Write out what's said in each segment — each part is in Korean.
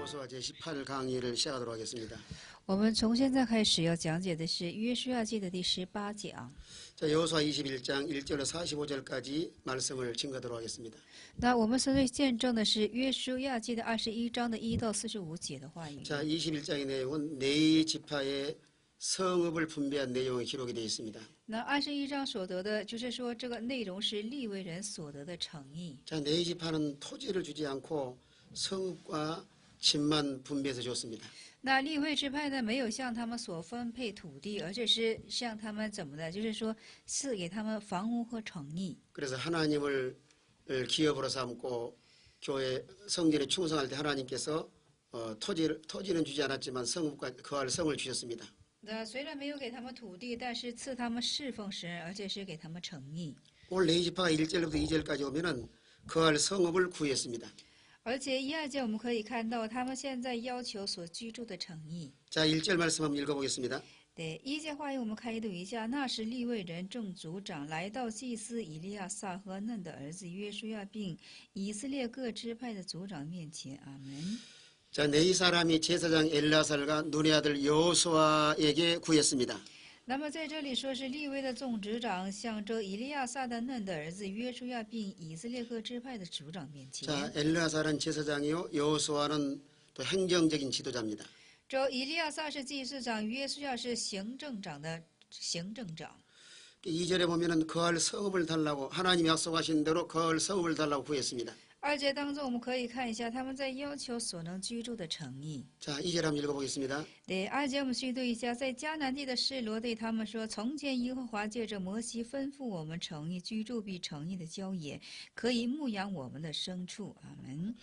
여호수아 제18강의를 시작하도록 하겠습니다. 我们从现在开始要讲解的是约书亚记的第18讲。 자, 여호수아 21장 1절에서 45절까지 말씀을 증거하도록 하겠습니다. 那我们所见证的是约书亚记的21章的1到45节的话语。 자, 21장의 내용은 네 지파의 성읍을 분배한 내용이 기록이 되어 있습니다. 那21章所得的，就是说这个内容是利未人所得的诚意。 자, 네 지파는 토지를 주지 않고 성읍과 집만 분배해서 줬습니다. 那利未支派呢，没有向他们所分配土地，而且是向他们怎么的，就是说赐给他们房屋和诚意。 그래서 하나님을 기업으로 삼고 교회 성전에 충성할 때 하나님께서 토지는 주지 않았지만 성읍과 거할 성을 주셨습니다. 那虽然没有给他们土地，但是赐他们侍奉神，而且是给他们诚意。 오늘 네 지파가 1절부터 2절까지 오면은 거할 성읍을 구했습니다. 而且1、2节我们可以看到，他们现在要求所居住的诚意。 자, 1절 말씀 한번 읽어보겠습니다. 对1节话语我们开读一下。那时利未人正族长来到祭司以利亚撒和嫩的儿子约书亚并以色列各支派的族长面前。阿门。 자, 네 사람이 제사장 엘라살과 눈의 아들 여호수아에게 구했습니다. 那么在这里说是利未的众族长向着以利亚撒的嫩的儿子约书亚并以色列各支派的族长面前。 자, 엘라살은 제사장이요, 여호수아는 또 행정적인 지도자입니다. 这以利亚撒是祭司长，约书亚是行政长的行政长。 2절에 보면은 거할 성읍을 달라고 하나님 약속하신 대로 거할 성읍을 달라고 구했습니다. 2节当中我们可以看一下他们在要求所能居住的诚意。 자, 2절 한번 읽어보겠습니다. 对2节我们去读一下，在迦南地的示罗对他们说：“从前耶和华借着摩西吩咐我们诚意居住，必诚意的郊野，可以牧养我们的牲畜。”阿门。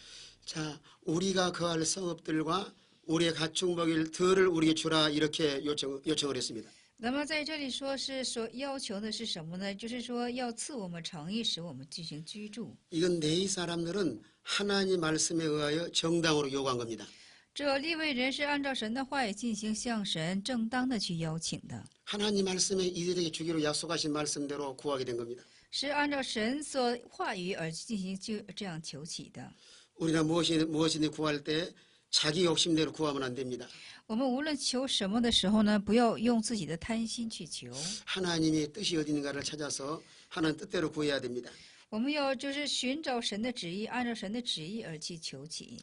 자, 우리가 거할 성읍들과 우리의 가축 먹일 들을 우리에게 주라 이렇게 요청을 했습니다. 那么在这里说是所要求的是什么呢？就是说要赐我们诚意，使我们进行居住。 이건 네 사람들은 하나님 말씀에 의하여 정당으로 요구한 겁니다. 这利未人是按照神的话语进行向神正当的去邀请的， 하나님 말씀에 이들에게 주기로 약속하신 말씀대로 구하게 된 겁니다. 是按照神所话语而进行就这样求起的。 우리가 무엇이든 구할 때 자기 욕심대로 구하면 안 됩니다. 我们无论求什么的时候呢，不要用自己的贪心去求， 하나님의 뜻이 어딘가를 찾아서 하나님 뜻대로 구해야 됩니다. 我们要就是寻找神的旨意，按照神的旨意而去求起。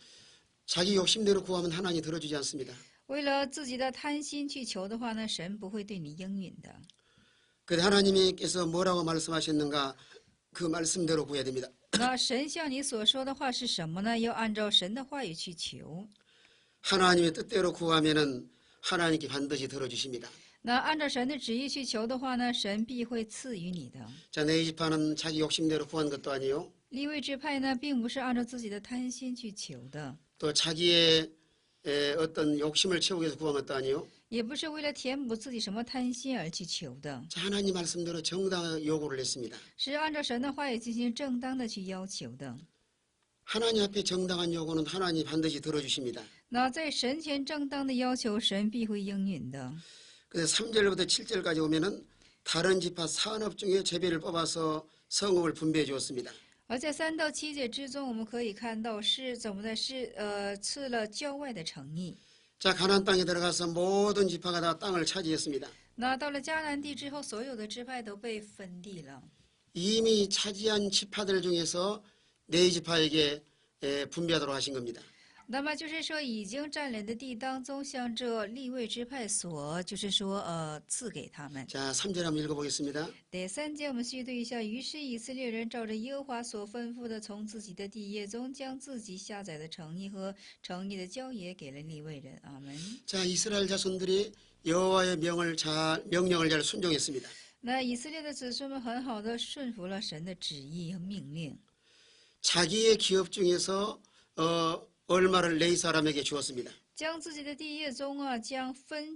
자기 욕심대로 구하면 하나님이 들어주지 않습니다. 为了自己的贪心去求的话呢，神不会对你应允的。 그런데 하나님께서 뭐라고 말씀하셨는가 그 말씀대로 구해야 됩니다. 那神向你所说的话是什么呢？要按照神的话语去求。 하나님의 뜻대로 구하면은 하나님께 반드시 들어주십니다. 那按照神的旨意去求的话呢，神必会赐予你的。 자, 네 지파는 자기 욕심대로 구한 것도 아니요. 利未支派呢，并不是按照自己的贪心去求的， 또 자기의 어떤 욕심을 채우기 위해서 구한 것도 아니요. 也不是为了填补自己什么贪心而去求的， 자, 하나님 말씀대로 정당한 요구를 했습니다. 是按照神的话语进行正当的去要求的。 하나님 앞에 정당한 요구는 하나님이 반드시 들어주십니다. 那在神前正当的要求，神必会应允的。 그래서 3절부터 7절까지 오면은 다른 지파 산업 중에 제비를 뽑아서 성읍을 분배해 주었습니다. 而在3到7节之中，我们可以看到是怎么的，是赐了郊外的诚意。 자, 가나안 땅에 들어가서 모든 지파가 다 땅을 차지했습니다. 那到了迦南地之后，所有的支派都被分地了。 이미 차지한 지파들 중에서 네 지파에게 분배하도록 하신 겁니다. 那么就是说，已经占领的地当中，向这利未支派所，就是说赐给他们。 자, 3절 한번 읽어보겠습니다. 第3节我们细读一下。于是以色列人照着耶和华所吩咐的，从自己的地业中将自己下载的诚意和诚意的郊野给了利未人。阿门。 자, 이스라엘 자손들이 여호와의 명령을 잘 순종했습니다. 那以色列的子孙们很好的顺服了神的旨意和命令， 자기의 기업 중에서 얼마를 네 사람에게 주었습니다. 将自己的地业中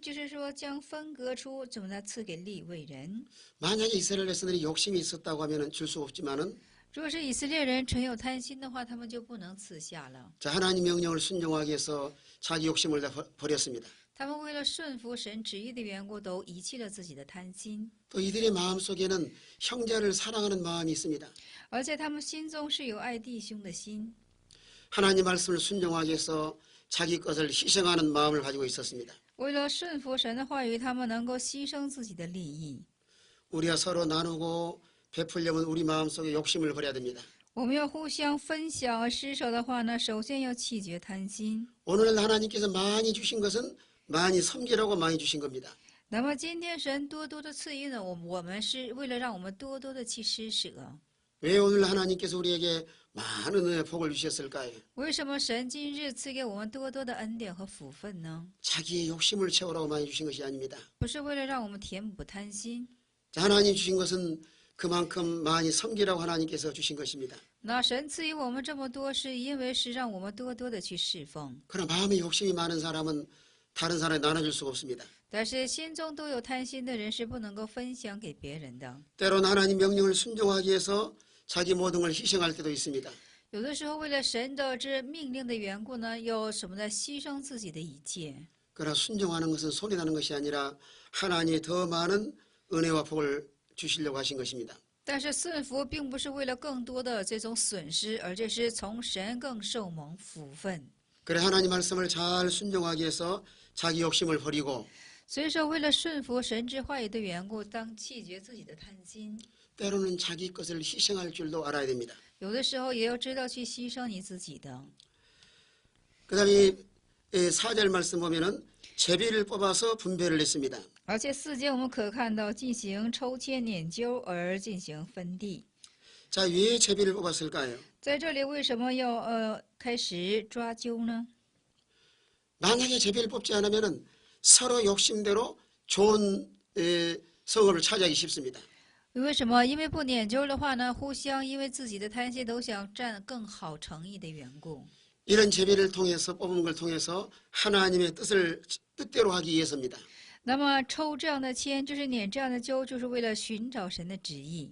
就是说将分割出怎么的赐给利未人。 만약에 이스라엘 자손들이 욕심이 있었다고 하면 줄 수 없지만은 如果是以色列人存有贪心的话，他们就不能赐下了。 자, 하나님 명령을 순종하기 위해서 자기 욕심을 다 버렸습니다. 他们为了顺服神旨意的缘故，都遗弃了自己的贪心。 또 이들의 마음속에는 형제를 사랑하는 마음이 있습니다. 而在他们心中是有爱弟兄的心。 하나님 말씀을 순종하기 위해서 자기 것을 희생하는 마음을 가지고 있었습니다. 为了顺服神的话语，他们能够牺牲自己的利益。 우리가 서로 나누고 베풀려면 우리 마음속에 욕심을 버려야 됩니다. 我们要互相分享施舍的话呢，首先要弃绝贪心。 오늘 하나님께서 많이 주신 것은 많이 섬기라고 많이 주신 겁니다. 那么今天神多多的赐予呢，我们是为了让我们多多的去施舍。 왜 오늘 하나님께서 우리에게 많은 은혜의 복을 주셨을까요? 为什么神今日赐给我们多多的恩典和福分呢？ 자기의 욕심을 채우라고 많이 주신 것이 아닙니다. 不是为了让我们填补贪心。 자, 하나님 주신 것은 그만큼 많이 섬기라고 하나님께서 주신 것입니다. 那神赐予我们这么多，是因为是让我们多多的去侍奉。 그러나 마음에 욕심이 많은 사람은 다른 사람에 나눠줄 수가 없습니다. 但是心中都有贪心的人是不能够分享给别人的。 때로는 하나님 명령을 순종하기 위해서 자기 모든 걸 희생할 때도 있습니다. 有的时候为了神的这命令的缘故呢，有什么呢？牺牲自己的一切。 그러나 순종하는 것은 손이 나는 것이 아니라 하나님이 더 많은 은혜와 복을 주시려고 하신 것입니다. 但是顺服并不是为了更多的这种损失，而这是从神更受蒙福分。 그래 하나님 말씀을 잘 순종하기 위해서 자기 욕심을 버리고 所以说，为了顺服神之话语的缘故，当弃绝自己的贪心， 때로는 자기 것을 희생할 줄도 알아야 됩니다. 有的时候也要知道去牺牲你自己的。 그다음에 4절 말씀 보면은 제비를 뽑아서 분배를 했습니다. 而且4节我们可看到进行抽签捻阄而进行分地。 자, 왜 제비를 뽑았을까요? 在这里为什么要开始抓阄呢？ 만약에 제비를 뽑지 않으면은 서로 욕심대로 좋은 성읍을 차지하기 쉽습니다. 为什么？因为不捻阄的话呢，互相因为自己的贪心都想占更好诚意的缘故。 이런 제비를 통해서 뽑은 걸 통해서 하나님의 뜻대로 하기 위해서입니다. 那么抽这样的签，就是捻这样的阄，就是为了寻找神的旨意。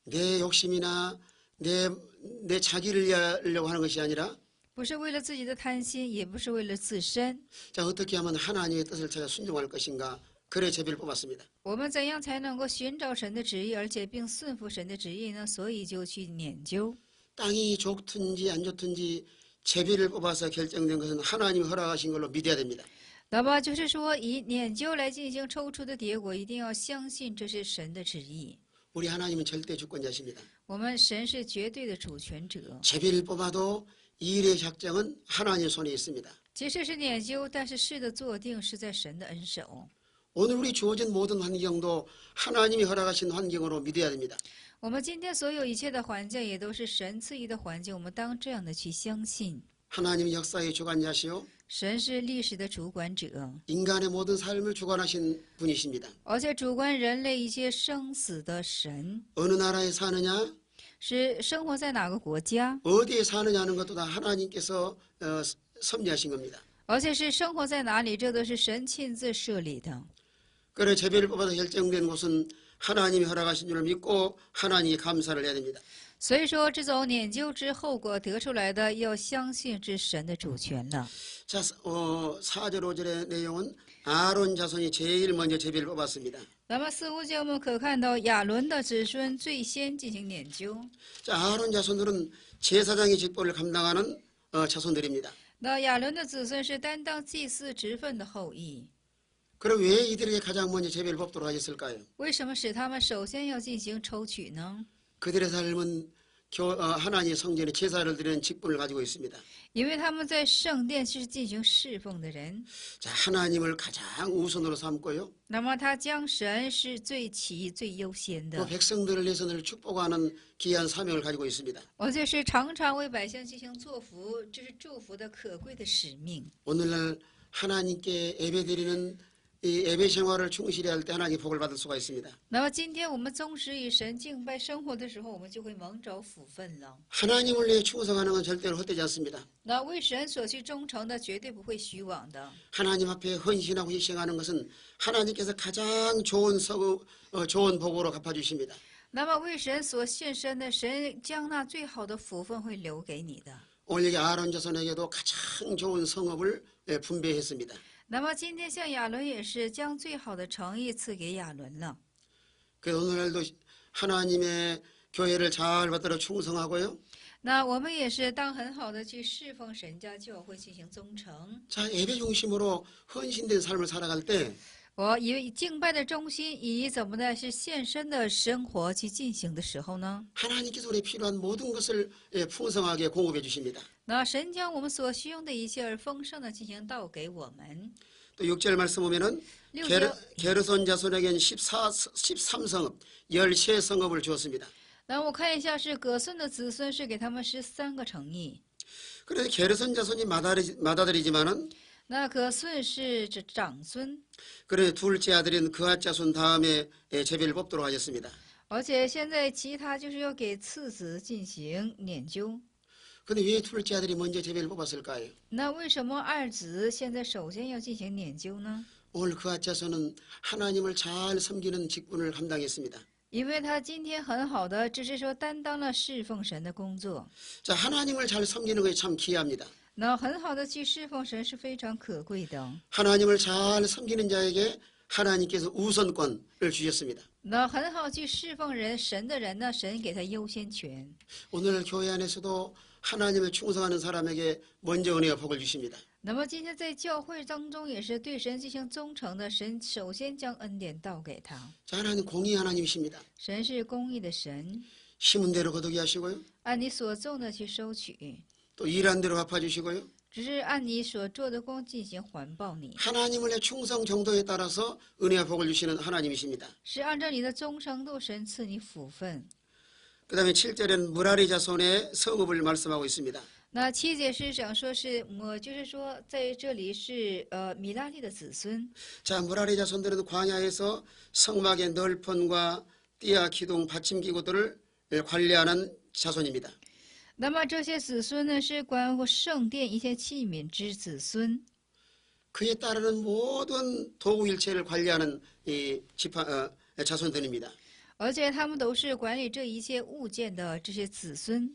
내 욕심이나 내 자기를 위하려고 하는 것이 아니라 不是为了自己的贪心，也不是为了自身。 자, 어떻게 하면 하나님의 뜻을 찾아 순종할 것인가? 그래 제비를 뽑았습니다. 我们怎样才能够寻找神的旨意，而且并顺服神的旨意呢？所以就去捻阄。 땅이 좋든지 안 좋든지 제비를 뽑아서 결정된 것은 하나님이 허락하신 걸로 믿어야 됩니다. 那么就是说，以捻阄来进行抽出的结果，一定要相信这是神的旨意。 우리 하나님은 절대 주권자십니다. 我们神是绝对的主权者。 제비를 뽑아도 이 일의 작정은 하나님 손에 있습니다. 即使是捻阄，但是事的做定是在神的恩手。 오늘 우리 주어진 모든 환경도 하나님이 허락하신 환경으로 믿어야 됩니다. 我们今天所有一切的环境，也都是神赐予的环境，我们当这样的去相信。 하나님이 역사의 주관자시오 神是历史的主管者， 인간의 모든 삶을 주관하신 분이십니다. 而且主管人类一切生死的神， 어느 나라에 사느냐 是生活在哪个国家， 어디에 사느냐는 것도 다 하나님께서 섭리하신 겁니다. 而且是生活在哪里，这都是神亲自设立的。 그래 제비를 뽑아서 결정된 곳은 하나님이 허락하신 줄을 믿고 하나님께 감사를 해야 됩니다. 所以说，这种研究之后果得出来的，要相信是神的主权了。 자, 4절 5절의 내용은 아론 자손이 제일 먼저 제비를 뽑았습니다. 那么4、5节我们可看到亚伦的子孙最先进行研究。 자, 아론 자손들은 제사장의 직분을 감당하는 자손들입니다. 那亚伦的子孙是担当祭司职分的后裔。 그럼 왜 이들에게 가장 먼저 제비를 뽑도록 하셨을까요? 为什么使他们首先要进行抽取呢？ 그들의 삶은 하나님의 성전에 제사를 드리는 직분을 가지고 있습니다. 因为他们在圣殿是进行侍奉的人。 자, 하나님을 가장 우선으로 삼고요. 那么他将神是最起最优先 또 的， 백성들을 위해서 늘 축복하는 귀한 사명을 가지고 있습니다. 而且是常常为百姓进行作福，这是祝福的可贵的使命。 오늘날 하나님께 예배드리는 이 예배 생활을 충실히 할 때 하나님 복을 받을 수가 있습니다. 那么今天我们忠实与神敬拜生活的时候，我们就会蒙着福分了。 하나님을 위해 충성하는 건 절대로 헛되지 않습니다. 那为神所去忠诚的，绝对不会虚妄的。 하나님 앞에 헌신하고 희생하는 것은 하나님께서 가장 좋은 복으로 갚아주십니다. 那么为神所献身的，神将那最好的福分会留给你的。 오늘 여기 아론 자손에게도 가장 좋은 성읍을 분배했습니다. 那么今天像亚伦也是将最好的诚意赐给亚伦了。 그래서 오늘날도 하나님의 교회를 잘 받들어 충성하고요. 那我们也是当很好的去侍奉神家教会进行忠诚。 자, 예배 중심으로 헌신된 삶을 살아갈 때 我以敬拜的中心，以怎么的是献身的生活去进行的时候呢？ 하나님께서 우리에 필요한 모든 것을 풍성하게 공급해 주십니다. 那神将我们所需用的一切而丰盛的进行倒给我们。 또 6절 말씀 보면은 6节 게르손 자손에게는 13성읍, 13성읍을 주었습니다. 那我看一下，是葛孙的子孙是给他们13个城邑。 그래서 게르손 자손이 맏아들이지만은 那葛孙是指长孙， 그래 둘째 아들인 그앗 자손 다음에 제비를 뽑도록 하셨습니다. 而且现在其他就是要给次子进行撵究。 근데 왜 둘째 아들이 먼저 제비를 뽑았을까요? 那为什么二子现在首先要进行撵究呢？ 오늘 그앗 자손은 하나님을 잘 섬기는 직분을 감당했습니다. 因为他今天很好的，只是说担当了侍奉神的工作。 자, 하나님을 잘 섬기는 것이 참 귀합니다. 那很好的去侍奉神是非常可贵的。 하나님을 잘 섬기는 자에게 하나님께서 우선권을 주셨습니다. 那很好去侍奉神的人呢，神给他优先权。 오늘 교회 안에서도 하나님을 충성하는 사람에게 먼저 은혜와 복을 주십니다. 那么今天在教会当中，也是对神进行忠诚的，神首先将恩典倒给他。 자, 하나님 공의 하나님이십니다. 神是公义的神， 심은 대로 거두게 하시고요. 按你所种的去收取， 또 일한 대로 갚아주시고요. 只是按你所做的工进行还报你， 하나님의 충성 정도에 따라서 은혜와 복을 주시는 하나님이십니다. 是按照你的忠诚度，神赐你福分。 그 다음에 7절에는 무라리 자손의 성읍을 말씀하고 있습니다. 那7节是讲说是就是说在这里是米拉利的子孙。 자, 무라리 자손들은 광야에서 성막의 널펀과 띠아 기둥 받침기구들을 관리하는 자손입니다. 那么这些子孙呢，是关乎圣殿一些器皿之子孙。 그에 따르는 모든 도구 일체를 관리하는 자손들입니다. 而且他们都是管理这一切物件的这些子孙。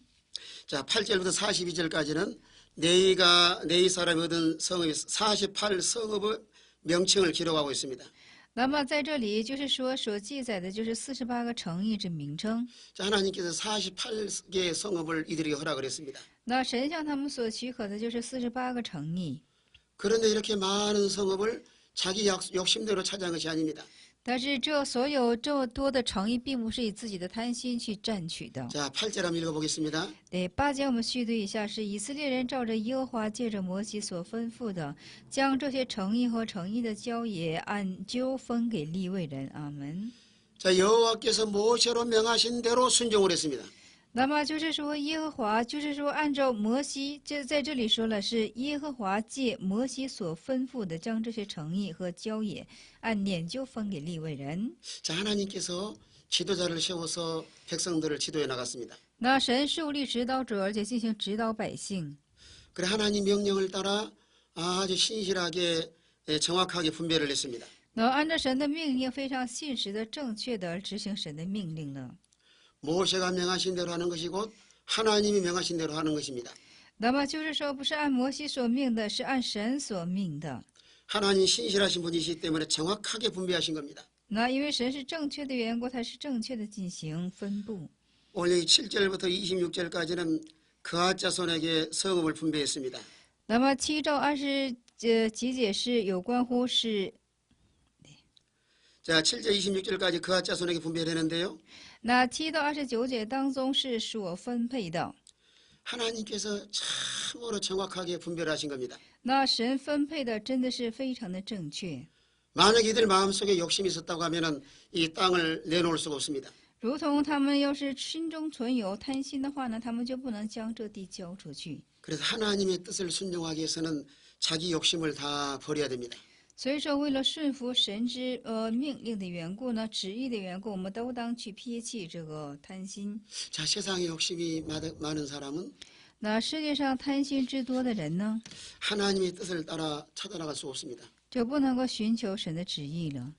자, 8절부터 42절까지는 네이 사람이 얻은 성읍이 48성읍의 명칭을 기록하고 있습니다. 那么在这里就是说所记载的就是48个城邑之名称。 자, 하나님께서 48개의 성읍을 이들에게 허락을 했습니다. 那神向他们所许可的就是48个城邑。 그런데 이렇게 많은 성읍을 자기 욕심대로 차지한 것이 아닙니다. 但是这所有这么多的城邑，并不是以自己的贪心去占取的。 자, 8절 한번 읽어보겠습니다. 对，8节我们续读一下，是以色列人照着耶和华借着摩西所吩咐的，将这些城邑和城邑的郊野按纠分给利未人。阿门。 자, 여호와께서 모세로 명하신 대로 순종을 했습니다. 那么就是说，耶和华就是说，按照摩西，在这里说了，是耶和华借摩西所吩咐的，将这些城邑和郊野按撵就分给利未人。 자, 하나님께서 지도자를 세워서 백성들을 지도해 나갔습니다. 那神树立指导者，而且进行指导百姓。 그래 하나님 명령을 따라 아주 신실하게 정확하게 분별을 했습니다. 那按照神的命令，非常信实的、正确的执行神的命令了。 모세가 명하신 대로 하는 것이 곧 하나님이 명하신 대로 하는 것입니다. 那么就是说，不是按摩西所命的，是按神所命的。 하나님 신실하신 분이시기 때문에 정확하게 분배하신 겁니다. 那因为神是正确的缘故，他是正确的进行分布。 오늘 7절부터 26절까지는 그앗 자손에게 성읍을 분배했습니다. 那么7到20几节是有关乎是 자, 7절 26절까지 그앗 자손에게 분배를 했는데요. 那7到29节当中是所分配的。 하나님께서 참으로 정확하게 분배를 하신 겁니다. 那神分配的真的是非常的正确。 만약 이들 마음속에 욕심이 있었다고 하면은 이 땅을 내놓을 수가 없습니다. 如同他们要是心中存有贪心的话呢，他们就不能将这地交出去。 그래서 하나님의 뜻을 순종하기 위해서는 자기 욕심을 다 버려야 됩니다. 所以说，为了顺服神之命令的缘故呢，旨意的缘故，我们都当去撇弃这个贪心。 자, 세상에 욕심이 많은 사람은 那世界上贪心之多的人呢， 하나님의 뜻을 따라 찾아나갈 수 없습니다. 就不能够寻求神的旨意了。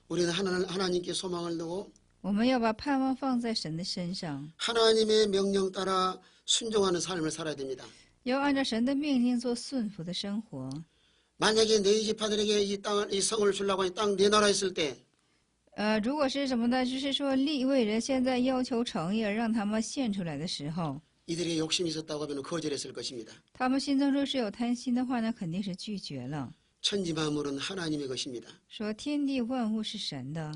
우리는 하나님께 소망을 두고 我们要把盼望放在神的身上， 하나님의 명령 따라 순종하는 삶을 살아야 됩니다. 要按照神的命令做顺服的生活。 만약에 네 지파들에게 이 성을 주려고 하니 땅 내놔라 했을 때如果是什么呢？就是说利未人现在要求诚意而让他们献出来的时候， 이들에게 욕심이 있었다고 하면 거절했을 것입니다. 他们心中若是有贪心的话呢，肯定是拒绝了。 천지 만물은 하나님의 것입니다. 说天地万物是神的，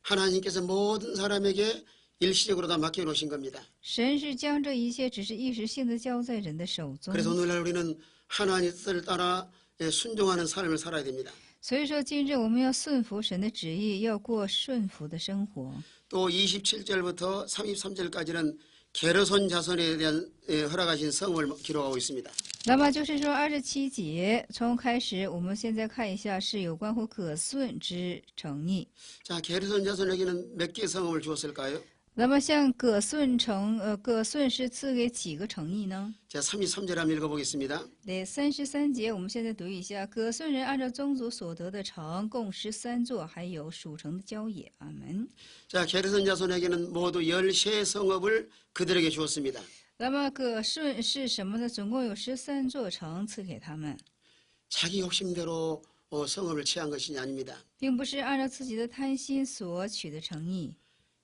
하나님께서 모든 사람에게 일시적으로 다 맡겨놓으신 겁니다. 神是将这一切只是一时性的交在人的手中。 그래서 오늘날 우리는 하나님의 뜻을 따라 순종하는 삶을 살아야 됩니다. 所以说，今日我们要顺服神的旨意，要过顺服的生活。 또 27절부터 33절까지는 게르손 자손에 대한 허락하신 성을 기록하고 있습니다. 那么就是说，27节从开始，我们现在看一下是有关乎可顺之诚意。 자, 게르손 자손에게는 몇 개의 성읍을 주었을까요? 那么像葛顺是赐给几个诚意呢？ 자, 33절 한번 읽어보겠습니다. 对，33节，我们现在读一下。葛顺人按照宗族所得的城，共13座，还有属城的郊野。阿门。 자, 게르손 자손에게는 모두 13 성읍을 그들에게 주었습니다. 那么葛顺是什么呢？总共有13座城赐给他们， 자기 욕심대로 성읍을 취한 것이 아닙니다. 并不是按照自己的贪心所取的诚意。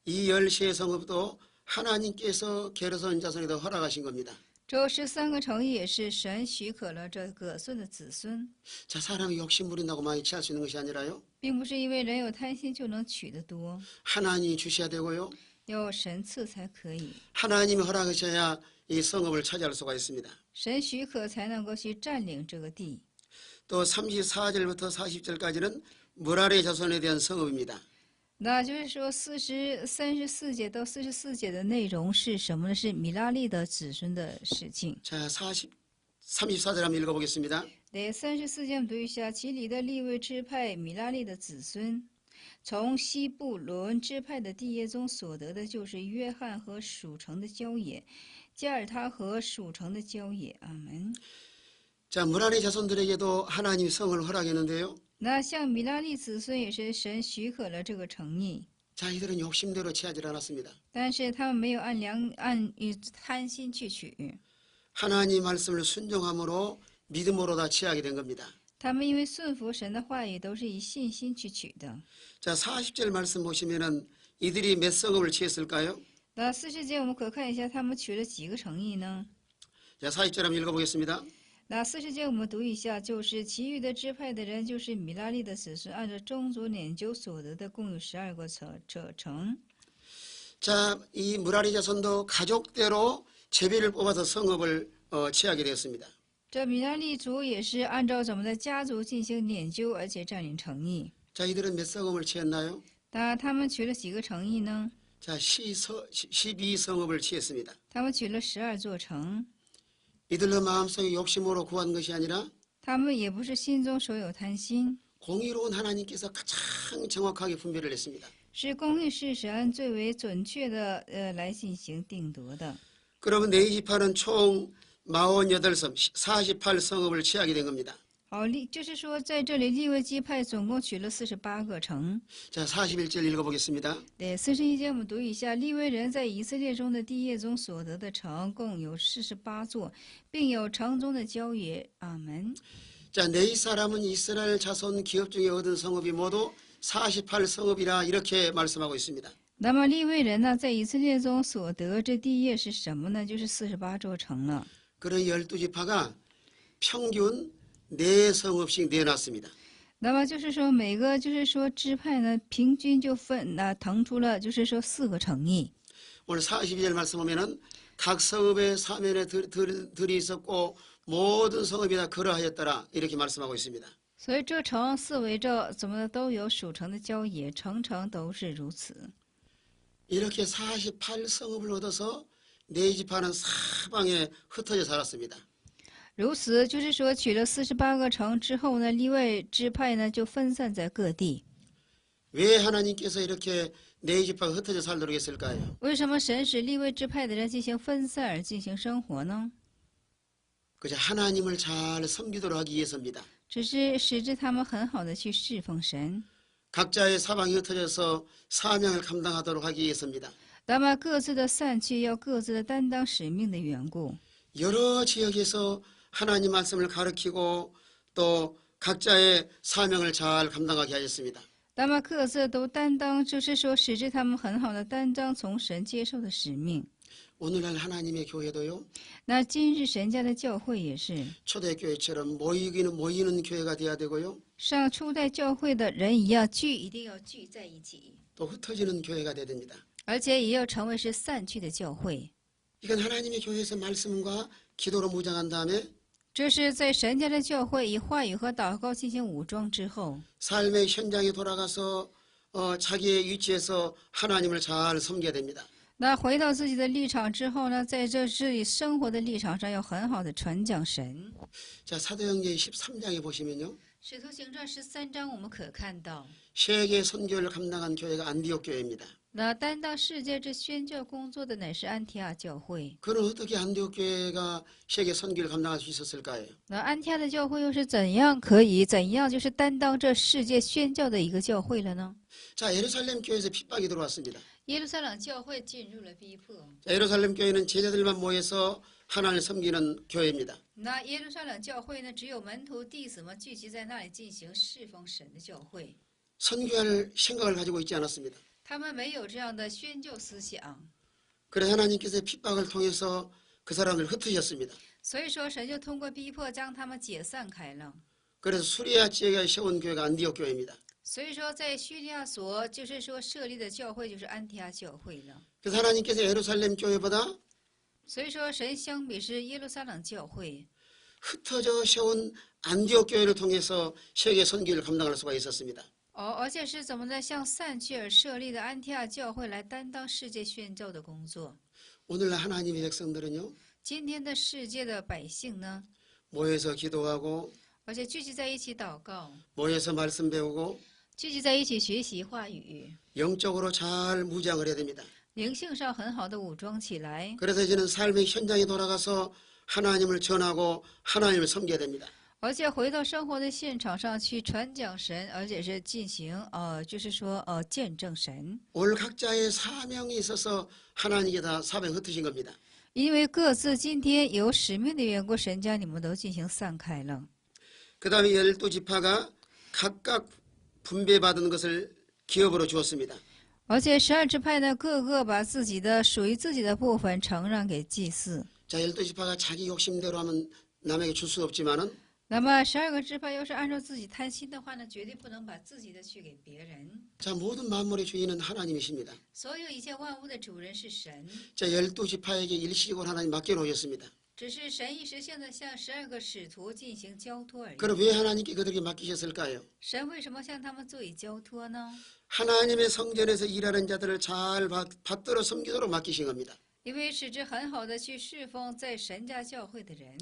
이 13 성읍도 하나님께서 게르손 자손에다 허락하신 겁니다. 这13个城邑也是神许可了这葛顺的子孙， 자, 사람이 욕심 부린다고 많이 취할 수 있는 것이 아니라요. 并不是因为人有贪心就能取得多， 하나님이 주셔야 되고요. 要神赐才可以， 하나님이 허락하셔야 이 성읍을 차지할 수가 있습니다. 神许可才能够去占领这个地。 또 34절부터 40절까지는 무라리 자손에 대한 성읍입니다. 那就是说34节到44节的内容是什么呢？是米拉利的子孙的事情。 자, 34절 한번 읽어보겠습니다. 对，34节我们读一下，其里的利未支派米拉利的子孙，从西布伦支派的地业中所得的，就是约翰和属城的郊野，加尔他和属城的郊野。阿门。 자, 무라리 자손들에게도 하나님 성을 허락했는데요. 那像米拉利子孙也是神许可了这个诚意， 자, 이들은 욕심대로 취하지 않았습니다. 但是他们没有按贪心去取， 하나님 말씀을 순종함으로 믿음으로 다 취하게 된 겁니다. 他们因为顺服神的话语，都是以信心去取的。 자, 40절 말씀 보시면은 이들이 몇 성읍을 취했을까요? 那40节我们可看一下他们取了几个诚意呢？ 자, 40절 한번 읽어보겠습니다. 那40节我们读一下，就是其余的支派的人，就是米拉利的子孙，按照宗族研究所得的，共有12个城。 자, 이 무라리 자손도 가족대로 제비를 뽑아서 성읍을 취하게 되었습니다. 这米拉利族也是按照咱们的家族进行研究，而且占领城邑。 자, 이들은 몇 성읍을 취했나요? 那他们取了几个城邑呢？ 자, 12 성읍을 취했습니다. 他们取了12座城。 이들로 마음속에 욕심으로 구한 것이 아니라 他们也不是心中所有贪心， 공의로운 하나님께서 가장 정확하게 분별을 했습니다. 是公义是神最为准确的来进行定夺的。 그러면 네이지파는 총 48섬, 48 성읍을 취하게 된 겁니다. 好，就是说在这里利未记派总共取了48个城。 자, 41절 읽어보겠습니다. 对，41节我们读一下，利未人在以色列中的地业中所得的城共有48座，并有城中的郊野。阿门。 자, 네이 사람은 이스라엘 자손 기업 중에 얻은 성읍이 모두 48 성읍이라 이렇게 말씀하고 있습니다. 那么利未人呢，在以色列中所得这地业是什么呢？就是48座城了。 그런 12지파가 평균 4성읍씩 내놨습니다. 那么就是说，每个就是说支派呢，平均就腾出了，就是说4个城邑。 오늘 42절 말씀 보면은 각 성읍에 사면에 들이 있었고 모든 성읍이 다 그러하였더라 이렇게 말씀하고 있습니다. 所以这城四围着怎么的都有属城的郊野，城都是如此。 이렇게 48 성읍을 얻어서 네지파는 사방에 흩어져 살았습니다. 如此，就是说取了48个城之后呢，利未支派呢就分散在各地。 왜 하나님께서 이렇게 네지파가 흩어져 살도록 했을까요? 为什么神使利未支派的人进行分散而进行生活呢？ 그저 하나님을 잘 섬기도록 하기 위해서입니다. 只是使之他们很好的去侍奉神。 각자의 사방이 흩어져서 사명을 감당하도록 하기 위해서입니다. 那么各自的散去，要各自的担当使命的缘故。 여러 지역에서 하나님 말씀을 가르치고 또 각자의 사명을 잘 감당하게 하셨습니다. 那么各自都担当，就是说使之他们很好的担当从神接受的使命。 오늘날 하나님의 교회도요. 那今日神家的教会也是， 초대교회처럼 모이는 교회가 돼야 되고요. 像初代教会的人一样聚，一定要聚在一起， 또 흩어지는 교회가 돼야 됩니다. 而且也要成为是散去的教会。 이건 하나님의 교회에서 말씀과 기도로 무장한 다음에 这是在神家的教会以话语和祷告进行武装之后， 삶의 현장에 돌아가서 자기의 위치에서 하나님을 잘 섬겨야 됩니다. 那回到自己的立场之后呢，在这自己生活的立场上要很好的传讲神。 자, 사도행전 13장에 보시면요. 使徒行传13章我们可看到， 세계 선교를 감당한 교회가 안디옥 교회입니다. 那担当世界之宣教工作的乃是安提阿教会。 그는 어떻게 안디옥 교회가 세계 선교를 감당할 수 있었을까요? 那安提阿的教会又是怎样就是担当这世界宣教的一个教会了呢？ 자, 예루살렘 교회에서 핍박이 들어왔습니다. 耶路撒冷教会进入了逼迫。 자, 예루살렘 교회는 제자들만 모여서 하나님을 섬기는 교회입니다. 那耶路撒冷教会呢，只有门徒弟子们聚集在那里进行侍奉神的教会， 선교할 생각을 가지고 있지 않았습니다. 他们没有这样的宣教思想。 그래서 하나님께서 핍박을 통해서 그 사람을 흩으셨습니다. 所以说，神就通过逼迫将他们解散开了。 그래서 수리아 지역에 세운 교회가 안디옥 교회입니다. 所以说，在叙利亚所就是说设立的教会就是安提阿教会了。 그래서 하나님께서 예루살렘 교회보다 所以说，神相比是耶路撒冷教会， 흩어져 세운 안디옥 교회를 통해서 세계 선교를 감당할 수가 있었습니다. 而且是怎么呢？向散去而设立的安提阿教会来担当世界宣教的工作。 오늘날 하나님의 백성들은요. 今天的世界的百姓呢， 모여서 기도하고 而且聚集在一起祷告， 모여서 말씀 배우고 聚集在一起学习话语， 영적으로 잘 무장을 해야 됩니다. 灵性上很好的武装起来。 그래서 이제는 삶의 현장에 돌아가서 하나님을 전하고 하나님을 섬겨야 됩니다. 而且回到生活的现场上去传讲神，而且是进行就是说见证神。 오늘 각자의 사명이 있어서 하나님께 다 사명 흩으신 겁니다. 因为各自今天有使命的缘故，神将你们都进行散开了。 그 다음에 12지파가 각각 분배받은 것을 기업으로 주었습니다. 而且12支派呢，各个把自己的属于自己的部分承让给祭司。 자, 12지파가 자기 욕심대로 하면 남에게 줄 수 없지만은 那么12个支派要是按照自己贪心的话呢，绝对不能把自己的去给别人。 자, 모든 만물의 주인은 하나님이십니다. 所有一切万物的主人是神， 자, 12지파에게 일시적으로 하나님 맡겨놓으셨습니다. 只是神一时性的向12个使徒进行交托而已。 그럼 왜 하나님께 그들에게 맡기셨을까요? 神为什么向他们做以交托呢？ 하나님의 성전에서 일하는 자들을 잘 받들어 섬기도록 맡기신 겁니다. 因为使之很好的去侍奉在神家教会的人。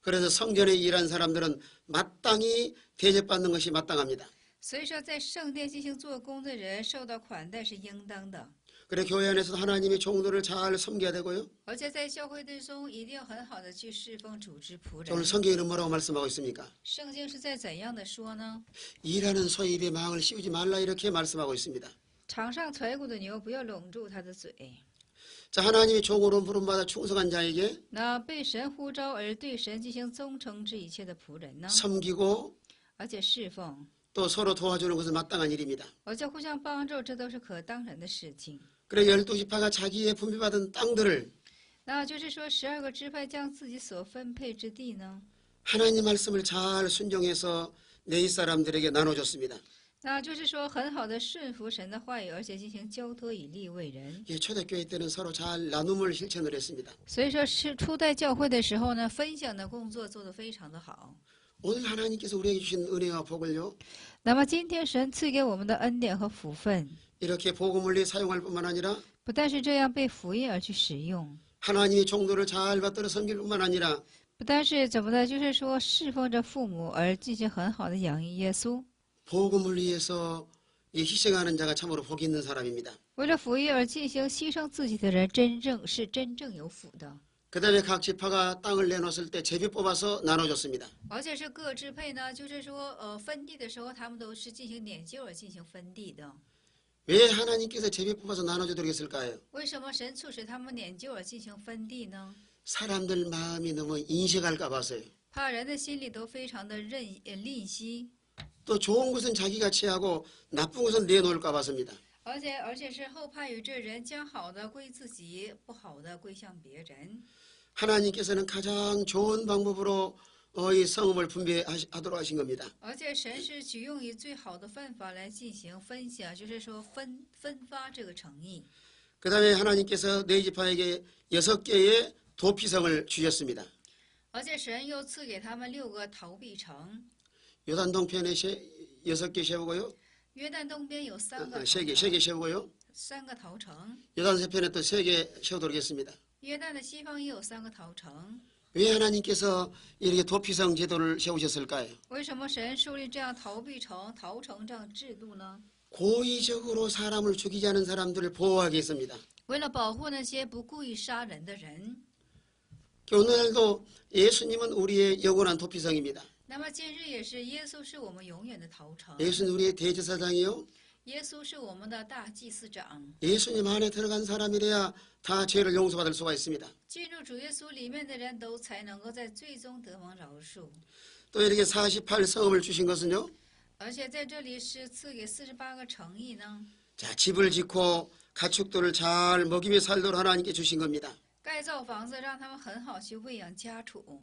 그래서 성전에 일한 사람들은 마땅히 대접받는 것이 마땅합니다. 所以说，在圣殿进行做工的人受到款待是应当的。 그래 교회 안에서도 하나님의 종들을 잘 섬겨야 되고요. 而且在教会当中，一定要很好的去侍奉主之仆 오늘 人。 성경에는 뭐라고 말씀하고 있습니까? 圣经是在怎样的说呢？ 일하는 소의 입에 망을 씌우지 말라 이렇게 말씀하고 있습니다. 场上踹鼓的牛不要拢住他的嘴。 자, 하나님의 종으로 부름받아 충성한 자에게 那被神呼召而对神进行忠诚之一切的仆人呢？ 섬기고 而且侍奉， 또 서로 도와주는 것은 마땅한 일입니다. 而且互相帮助，这都是可当然的事情。 그래 12지파가 자기의 분배받은 땅들을 那就是说，12个支派将自己所分配之地呢， 하나님 말씀을 잘 순종해서 내 사람들에게 나눠줬습니다. 那就是说很好的顺服神的话语，而且进行交托以利为人。 예, 초대교회 때는 서로 잘 나눔을 실천을 했습니다. 所以说是初代教会的时候呢，分享的工作做得非常的好。 오늘 하나님께서 우리에게 주신 은혜와 복을요. 那么今天神赐给我们的恩典和福分， 이렇게 복음을 사용할 뿐만 아니라 不但是这样被福音而去使用， 하나님의 종도를 잘 받들어 섬길 뿐만 아니라 不但是怎么的，就是说侍奉着父母而进行很好的养育耶稣。 복음을 위해서 희생하는 자가 참으로 복이 있는 사람입니다. 为了福音而进行牺牲自己的人，真正有福的。 그 다음에 각 지파가 땅을 내놓았을 때 제비 뽑아서 나눠줬습니다. 而且是各支配呢，就是说分地的时候，他们都是进行研究而进行分地的。 왜 하나님께서 제비 뽑아서 나눠주도록 했을까요? 为什么神促使他们研究而进行分地呢？ 사람들 마음이 너무 인식할까 봐서요. 怕人的心里都非常的吝惜。또 좋은 것은 자기가 취하고 나쁜 것은 내놓을까 봐서입니다. 而且是后怕于这人将好的归自己，不好的归向别人。 하나님께서는 가장 좋은 방법으로 이 성음을 분배하도록 하신 겁니다. 而且神是取用以最好的方法来进行分享，就是说分发这个诚意。 그 다음에 하나님께서 네 지파에게 6개의 도피성을 주셨습니다. 而且神又赐给他们6个逃避城。 요단 동편에 6개 세우고요. 约旦东边有3个 3개 逃城， 세우고요. 3个逃城。 요단 서편에 또 3개 세우도록 했습니다. 约旦的西方也有3个逃城。 왜 하나님께서 이렇게 도피성 제도를 세우셨을까요? 为什么神树立这样逃避城、逃城这样制度呢？ 고의적으로 사람을 죽이지 않은 사람들을 보호하기 위해서입니다. 为了保护那些不故意杀人的人。 오늘날도 예수님은 우리의 영원한 도피성입니다. 那么今日也是，耶稣是我们永远的逃城， 예수는 우리의 대제사장이요. 耶稣是我们的大祭司长。 예수님 안에 들어간 사람이래야 다 죄를 용서받을 수가 있습니다. 进入主耶稣里面的人都才能够在最终得蒙饶恕。 또 이렇게 48성읍을 주신 것은요. 而且在这里是赐给48个城邑呢， 자, 집을 짓고 가축들을 잘 먹이며 살도록 하나님께 주신 겁니다. 盖造房子让他们很好去喂养家畜。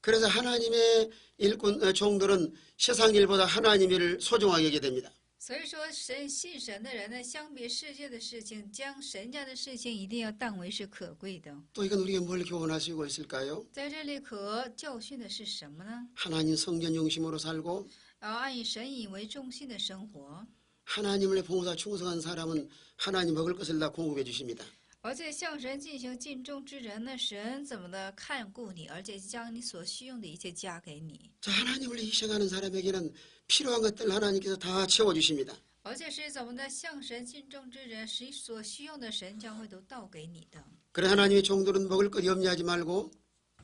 그래서 하나님의 일꾼 종들은 세상 일보다 하나님 일을 소중하게 여기게 됩니다. 所以说，信神的人呢，相比世界的事情，将神家的事情一定要当为是可贵的。 또 이건 우리가 뭘 교훈할 수 있을까요? 在这里可教训的是什么呢？ 하나님 성전 중심으로 살고 要按以神以为中心的生活， 하나님을 봉사 충성한 사람은 하나님 먹을 것을 다 공급해 주십니다. 而且向神进行尽忠之人呢，神怎么的看顾你，而且将你所需用的一切加给你。 자, 하나님을 희생하는 사람에게는 필요한 것들 하나님께서 다 채워 주십니다. 而且是怎么的向神尽忠之人，所需用的神将会都倒给你的。 그래 하나님의 종들은 먹을 것 염려하지 말고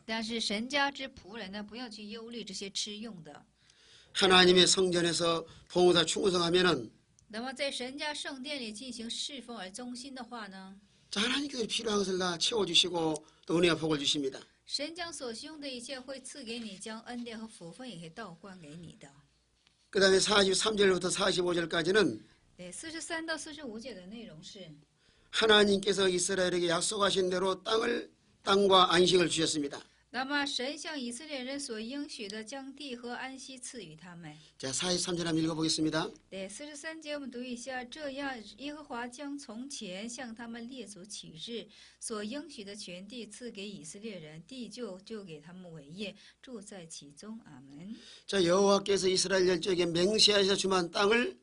但是神家之仆人呢，不要去忧虑这些吃用的。 하나님의 성전에서 봉사 충성하면은 那么在神家圣殿里进行侍奉而忠心的话呢， 자, 하나님께서 필요한 것을 다 채워 주시고 또 은혜와 복을 주십니다. 神将所需用的一切会赐给你，将恩典和福分也会倒灌给你的。 그 다음에 43절부터 45절까지는 对，43到45节的内容是， 하나님께서 이스라엘에게 약속하신 대로 땅과 안식을 주셨습니다. 那么神向以色列人所应许的，将地和安息赐予他们。 자, 43절 한번 읽어보겠습니다. 对，43节我们读一下，这样耶和华将从前向他们列祖起誓所应许的全地赐给以色列人，地就给他们为业，住在其中。阿门。 자, 여호와께서 이스라엘 열조에게 맹세하셔 주만 땅을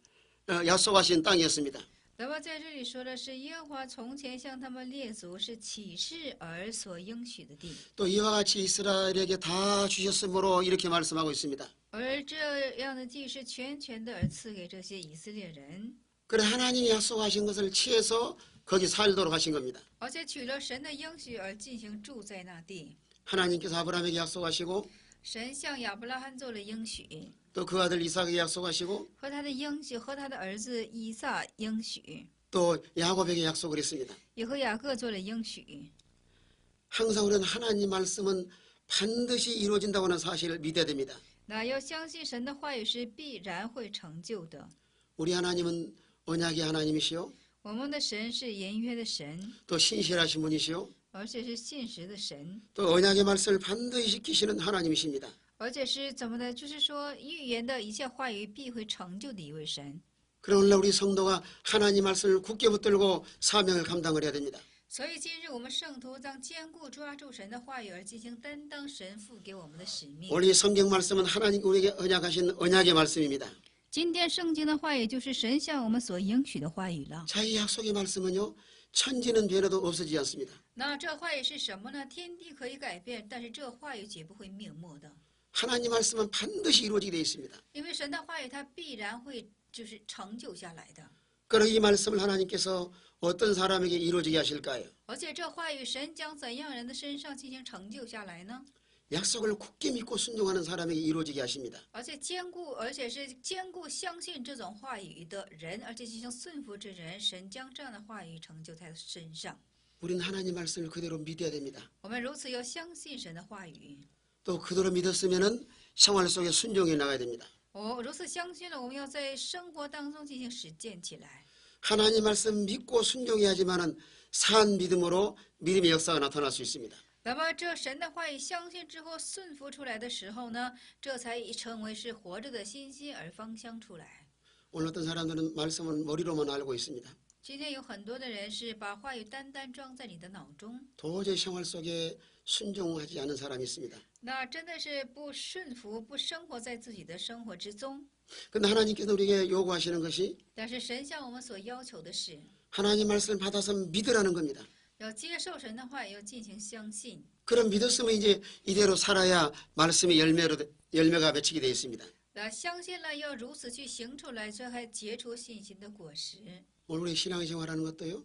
약속하신 땅이었습니다. 那么在这里说的是耶和华从前向他们列祖是起誓而所应许的地， 또 이와 같이 이스라엘에게 다 주셨으므로 이렇게 말씀하고 있습니다. 而这样的地是全的而赐给这些以色列人， 그래 하나님이 약속하신 것을 취해서 거기 살도록 하신 겁니다. 而且取了神的应许而进行住在那地。 하나님께서 아브라함에게 약속하시고 神向亚伯拉罕做了应许， 또 그 아들 이삭에게 약속하시고 和他的应许和他的儿子以撒应许， 또 야곱에게 약속을 했습니다. 也和雅各做了应许。 항상 우리는 하나님 말씀은 반드시 이루어진다고 하는 사실을 믿어야 됩니다. 那要相信神的话语是必然会成就的。 우리 하나님은 언약의 하나님이시요 我们的神是言约的神， 또 신실하신 분이시요 而且是信实的神， 또 언약의 말씀을 반드시 지키시는 하나님이십니다. 而且是怎么的？就是说预言的一切话语必会成就的一位神。 그러나 오늘 우리 성도가 하나님 말씀을 굳게 붙들고 사명을 감당을 해야 됩니다. 所以今日我们圣徒当坚固抓住神的话语而进行担当神父给我们的使命。 오늘 이 성경 말씀은 하나님 우리에게 언약하신 언약의 말씀입니다. 今天圣经的话语就是神向我们所应许的话语了。 자, 이 약속의 말씀은요. 천지는 변해도 없어지지 않습니다. 那这话语是什么呢？天地可以改变，但是这话语绝不会灭没的， 하나님 말씀은 반드시 이루어지게 되어 있습니다. 因为神的话语它必然会就是成就下来的。 그러나 이 말씀을 하나님께서 어떤 사람에게 이루어지게 하실까요? 而且这话语神将怎样人的身上进行成就下来呢？ 약속을 굳게 믿고 순종하는 사람에게 이루어지게 하십니다. 而且是坚固相信这种话语的人，而且进行顺服之人，神将这样的话语成就在他身上。 우리는 하나님 말씀을 그대로 믿어야 됩니다. 我们如此要相信神的话语， 또 그대로 믿었으면은 생활 속에 순종해 나가야 됩니다. 如此相信了，我们要在生活当中进行实践起来。 하나님 말씀 믿고 순종해야지만은 산 믿음으로 믿음의 역사가 나타날 수 있습니다. 那么这神的话语相信之后顺服出来的时候呢，这才成为是活着的信心而芳香出来。 오늘 어떤 사람들은 말씀을 머리로만 알고 있습니다. 今天有很多的人是把话语单单装在你的脑中， 도저히 생활 속에 순종하지 않은 사람이 있습니다. 那真的是不顺服、不生活在自己的生活之中。 그런데 하나님께서 우리에게 요구하시는 것이 但是神向我们所要求的是， 하나님 말씀을 받아서 믿으라는 겁니다. 要接受神的话语，要进行相信。 그럼 믿었으면 이제 이대로 살아야 말씀의 열매가 맺히게 되어 있습니다. 那相信了，要如此去行出来，这还结出信心的果实。 오늘 우리 신앙생활하는 것도요.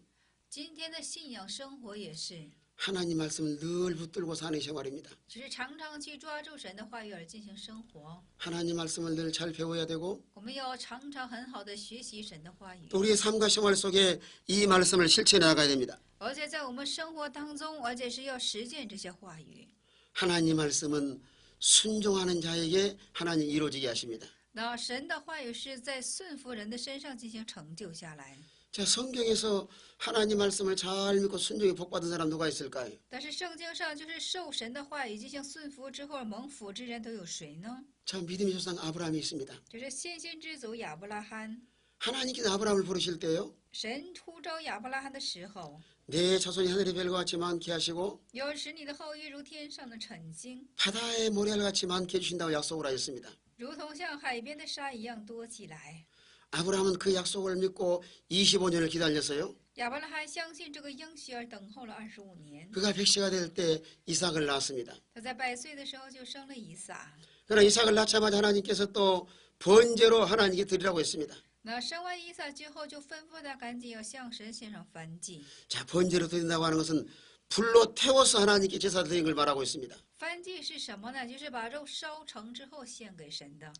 今天的信仰生活也是， 하나님 말씀을 늘 붙들고 사는 생활입니다. 只是常常去抓住神的话语而进行生活。 하나님 말씀을 늘 잘 배워야 되고 我们要常常很好的学习神的话语， 또 우리의 삶과 생활 속에 이 말씀을 실천해 나가야 됩니다. 而且在我们生活当中，而且是要实践这些话语。 하나님 말씀은 순종하는 자에게 하나님 이루어지게 하십니다. 那神的话语是在顺服人的身上进行成就下来。 자, 성경에서 하나님 말씀을 잘 믿고 순종에 복받은 사람 누가 있을까요? 但是圣经上就是受神的话语进行顺服之后蒙福之人都有谁呢？ 자, 믿음의 조상 아브라함이 있습니다. 就是信心之祖亚伯拉罕。 하나님께서 아브라함을 부르실 때요. 神呼召亚伯拉罕的时候， 내 자손이 하늘의 별과 같이 많게 하시고 要使你的后裔如天上的晨星， 바다의 모래알 같이 많게 해주신다고 약속을 하셨습니다. 如同像海边的沙一样多起来。 아브라함은 그 약속을 믿고 25년을 기다렸어요. 亚伯拉罕相信这个应许而等候了25年。 그가 100세가 될 때 이삭을 낳았습니다. 他在100岁的时候就生了以撒。 그러나 이삭을 낳자마자 하나님께서 또 번제로 하나님께 드리라고 했습니다. 那生完以撒之后，就吩咐他赶紧要向神献上燔祭。 자, 번제로 드린다고 하는 것은 불로 태워서 하나님께 제사 드리는 걸 말하고 있습니다. 燔祭是什么呢？就是把肉烧成之后献给神的。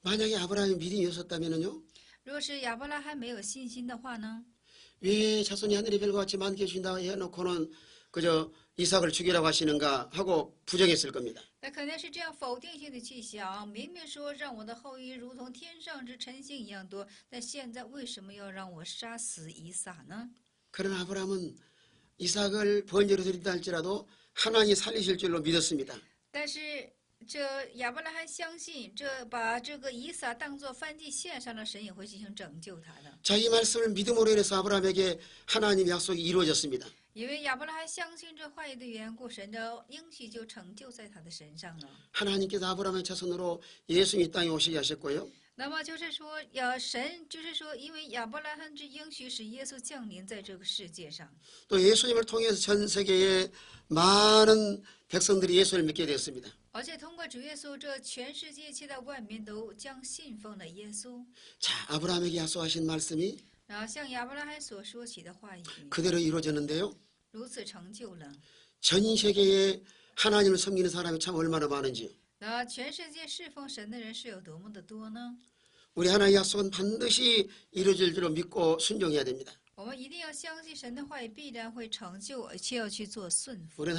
만약에 아브라함이 믿음이 없었다면요, 若是亚伯拉罕没有信心的话呢？ 왜 자손이 하늘의 별과 같이 많게 해주신다고 해놓고는 그저 이삭을 죽이라고 하시는가 하고 부정했을 겁니다. 那肯定是这样否定性的去想，明明说让我的后裔如同天上之晨星一样多，但现在为什么要让我杀死以撒呢？ 그러나 아브라함은 이삭을 번제로 드린다 할지라도 하나님이 살리실 줄로 믿었습니다. 但是这亚伯拉罕相信，把这个以撒当作燔祭献上了，神也会进行拯救他的。 자, 이 말씀을 믿음으로 인해서 아브라함에게 하나님의 약속이 이루어졌습니다. 因为亚伯拉罕相信这话语的缘故，神的应许就成就在他的身上了。 하나님께서 아브라함의 자손으로 예수님이 땅에 오시게 하셨고요. 那么就是说，神就是说，因为亚伯拉罕之应许使耶稣降临在这个世界上， 또 예수님을 통해서 전 세계의 많은 백성들이 예수를 믿게 되었습니다. 而且通过主耶稣，这全世界其他万民都将信奉了耶稣。 자, 아브라함에게 약속하신 말씀이 然后像亚伯拉罕所说起的话语， 그대로 이루어졌는데요. 如此成就了。 전 세계에 하나님을 섬기는 사람이 참 얼마나 많은지요. 那全世界侍奉神的人是有多么的多呢？ 우리 하나님의 약속은 반드시 이루어질 줄로 믿고 순종해야 됩니다. 我们一定要相信神的话语必然会成就，而且要去做顺服。 우리는